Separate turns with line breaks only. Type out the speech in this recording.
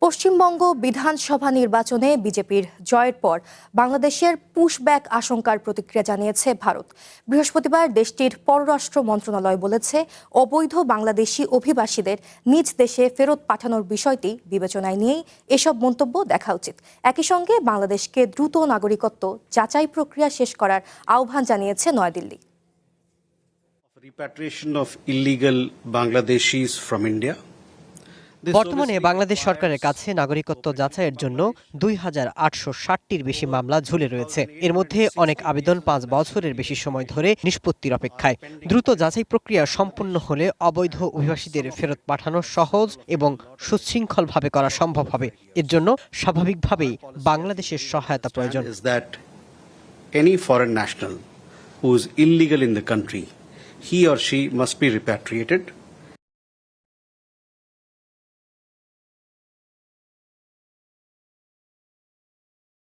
পশ্চিমবঙ্গ বিধানসভা নির্বাচনে বিজেপির জয়ের পর বাংলাদেশের পুশব্যাক আশঙ্কার প্রতিক্রিয়া জানিয়েছে ভারত। বৃহস্পতিবার দেশটির পররাষ্ট্র মন্ত্রণালয় বলেছে, অবৈধ বাংলাদেশি অভিবাসীদের নিজ দেশে ফেরত পাঠানোর বিষয়টি বিবেচনায় নিয়েই এসব মন্তব্য দেখা উচিত। একই সঙ্গে বাংলাদেশকে দ্রুত নাগরিকত্ব যাচাই প্রক্রিয়া শেষ করার আহ্বান জানিয়েছে New Delhi.
Repatriation of illegal Bangladeshis from India.
বর্তমানে বাংলাদেশ সরকারের কাছে নাগরিকত্ব যাচাইয়ের জন্য ২,৮৬০টির বেশি মামলা ঝুলে রয়েছে। এর মধ্যে অনেক আবেদন ৫ বছরের বেশি সময় ধরে নিষ্পত্তির অপেক্ষায়। দ্রুত যাচাই প্রক্রিয়া সম্পন্ন হলে অবৈধ অভিবাসীদের ফেরত পাঠানো সহজ এবং সুশৃঙ্খলভাবে করা সম্ভব হবে। এর জন্য স্বাভাবিকভাবেই বাংলাদেশের সহায়তা প্রয়োজন।
Any foreign national who is illegal in the country, he or she must be repatriated.